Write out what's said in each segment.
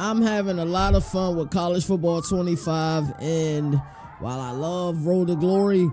I'm having a lot of fun with College Football 25, and while I love Road to Glory,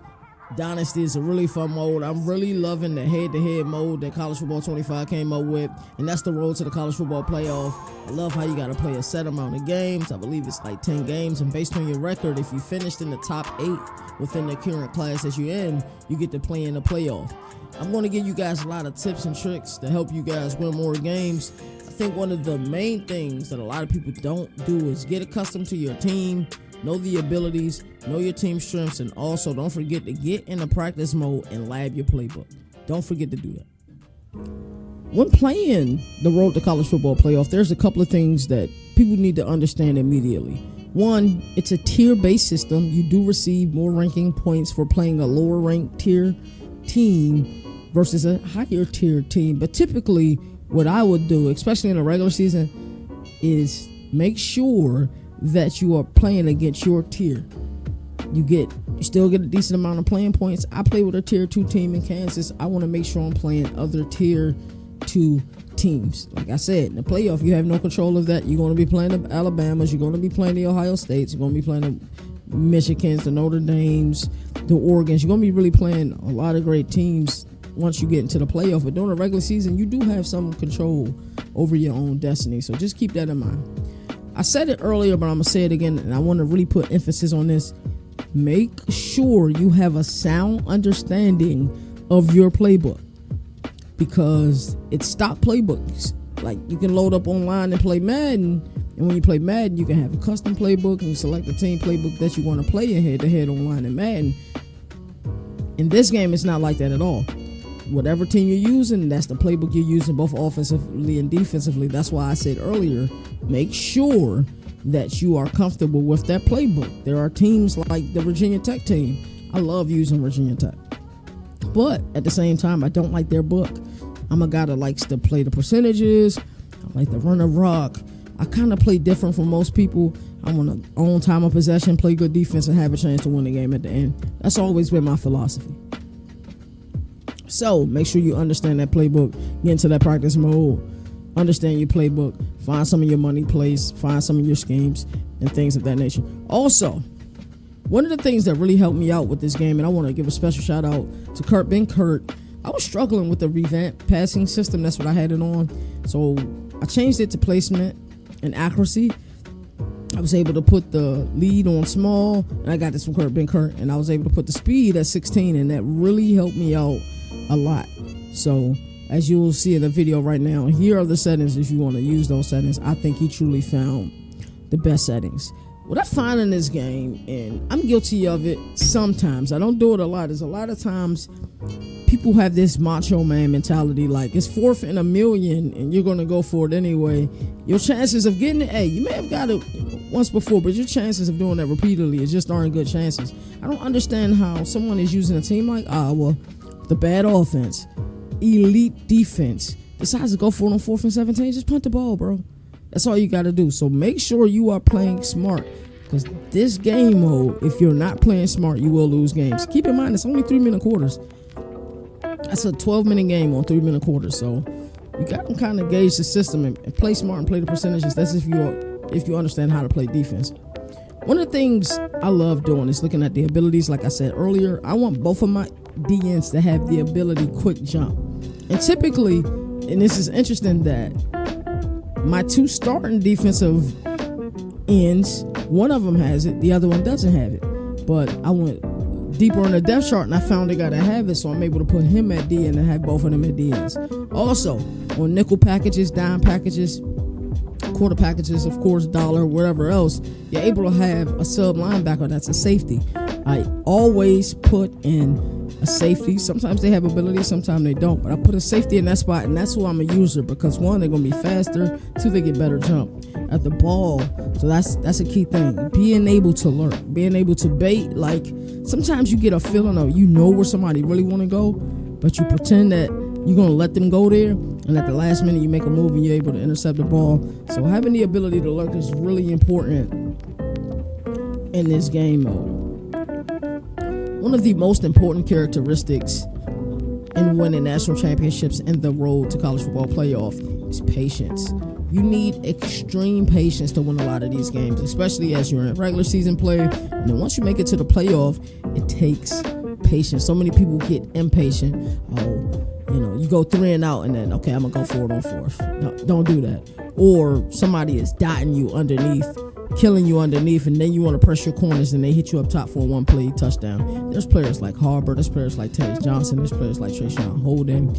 Dynasty is a really fun mode. I'm really loving the head-to-head mode that College Football 25 came up with, and that's the road to the College Football Playoff. I love how you got to play a set amount of games. I believe it's like 10 games, and based on your record, if you finished in the top 8 within the current class that you're in, you get to play in the playoff. I'm going to give you guys a lot of tips and tricks to help you guys win more games. I think one of the main things that a lot of people don't do is get accustomed to your team, know the abilities, know your team strengths, and also don't forget to get in the practice mode and lab your playbook. Don't forget to do that. When playing the Road to College Football Playoff, there's a couple of things that people need to understand immediately. One, it's a tier-based system. You do receive more ranking points for playing a lower-ranked tier team versus a higher-tier team. But typically, what I would do, especially in the regular season, is make sure that you are playing against your tier. You still get a decent amount of playing points. I play with a tier 2 team in Kansas. I want to make sure I'm playing other tier 2 teams. Like I said, in the playoff, you have no control of that. You're going to be playing the Alabamas. You're going to be playing the Ohio States. You're going to be playing the Michigans, the Notre Dames, the Oregons. You're going to be really playing a lot of great teams once you get into the playoff. But during the regular season, you do have some control over your own destiny. So just keep that in mind. I said it earlier, but I'm going to say it again, and I want to really put emphasis on this. Make sure you have a sound understanding of your playbook, because it's stock playbooks. Like, you can load up online and play Madden, and when you play Madden, you can have a custom playbook and select the team playbook that you want to play in head-to-head online in Madden. In this game, it's not like that at all. Whatever team you're using, that's the playbook you're using, both offensively and defensively. That's why I said earlier, make sure that you are comfortable with that playbook. There are teams like the Virginia Tech team. I love using Virginia Tech, but at the same time, I don't like their book. I'm a guy that likes to play the percentages. I like to run a rock. I kind of play different from most people. I want to own time of possession, play good defense, and have a chance to win the game at the end. That's always been my philosophy. So make sure you understand that playbook, get into that practice mode, understand your playbook, find some of your money plays, find some of your schemes, and things of that nature. Also, one of the things that really helped me out with this game, and I want to give a special shout out to Kurt Ben Kurt. I was struggling with the revamped passing system. That's what I had it on. So I changed it to placement and accuracy. I was able to put the lead on small, and I got this from Kurt Ben Kurt, and I was able to put the speed at 16, and that really helped me out a lot. So as you will see in the video right now, here are the settings if you want to use those settings. I think he truly found the best settings. What I find in this game, and I'm guilty of it sometimes, I don't do it a lot, is a lot of times people have this macho man mentality, like it's 4th and a million and you're going to go for it anyway. Your chances of getting it, you may have got it once before, but your chances of doing that repeatedly is just aren't good chances. I don't understand how someone is using a team like Iowa, the bad offense, elite defense, decides to go for it on 4th and 17. Just punt the ball, bro. That's all you got to do. So make sure you are playing smart, because this game mode, if you're not playing smart, you will lose games. Keep in mind, it's only 3-minute quarters. That's a 12-minute game on 3-minute quarters. So you got to kind of gauge the system and play smart and play the percentages. That's if you understand how to play defense. One of the things I love doing is looking at the abilities. Like I said earlier, I want both of my DNs to have the ability quick jump. And typically, and this is interesting, that my 2 starting defensive ends, one of them has it, the other one doesn't have it. But I went deeper in the depth chart and I found they gotta have it, so I'm able to put him at D and have both of them at DNs. Also, on nickel packages, dime packages, quarter packages, of course, dollar, whatever else, you're able to have a sub linebacker that's a safety. I always put in a safety. Sometimes they have ability, sometimes they don't, but I put a safety in that spot, and that's who I'm a user, because 1, they're going to be faster, 2, they get better jump at the ball. So that's a key thing, being able to lurk, being able to bait. Like, sometimes you get a feeling of, you know where somebody really want to go, but you pretend that you're going to let them go there, and at the last minute you make a move and you're able to intercept the ball. So having the ability to lurk is really important in this game mode. One of the most important characteristics in winning national championships in the Road to College Football Playoff is patience. You need extreme patience to win a lot of these games, especially as you're in regular season play. And then once you make it to the playoff, it takes patience. So many people get impatient. You go 3 and out, and then, okay, I'm going to go for it on fourth. No, don't do that. Or somebody is dotting you underneath, killing you underneath, and then you want to press your corners, and they hit you up top for a one-play touchdown. There's players like Harbor. There's players like Terry Johnson. There's players like Trayshawn Holden.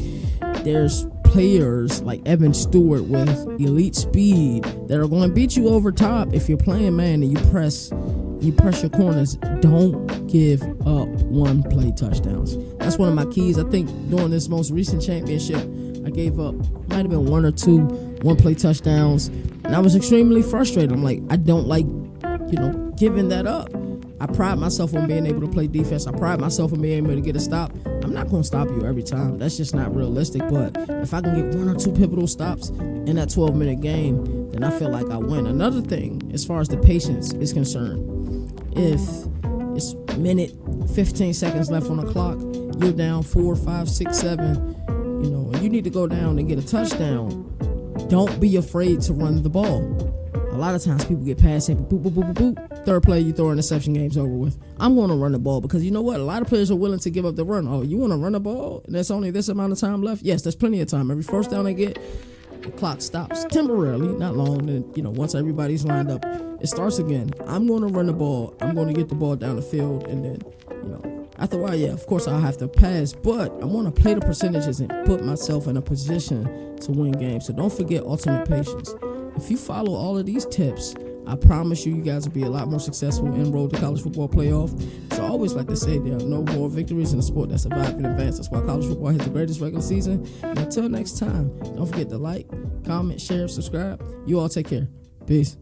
There's players like Evan Stewart with elite speed that are going to beat you over top if you're playing man and you press your corners. Don't give up one-play touchdowns. That's one of my keys. I think during this most recent championship, I gave up, might have been 1 or 2 one-play touchdowns, and I was extremely frustrated. I'm like, I don't like, giving that up. I pride myself on being able to play defense. I pride myself on being able to get a stop. I'm not going to stop you every time. That's just not realistic. But if I can get 1 or 2 pivotal stops in that 12-minute game, then I feel like I win. Another thing, as far as the patience is concerned, if it's minute 15 seconds left on the clock, you're down 4, 5, 6, 7, and you need to go down and get a touchdown, don't be afraid to run the ball. A lot of times people get past it, boop, boop, boop, boop, boop. Third play, you throw an interception, game's over with. I'm going to run the ball because you know what? A lot of players are willing to give up the run. Oh, you want to run the ball? And there's only this amount of time left? Yes, there's plenty of time. Every first down they get, the clock stops temporarily, not long. And, once everybody's lined up, it starts again. I'm going to run the ball. I'm going to get the ball down the field. And then, after a while, yeah, of course I'll have to pass. But I want to play the percentages and put myself in a position to win games. So don't forget ultimate patience. If you follow all of these tips, I promise you guys will be a lot more successful in road to college football playoff. So I always like to say there are no more victories in a sport that survive and advance. That's why college football has the greatest regular season. And until next time, don't forget to like, comment, share, subscribe. You all take care. Peace.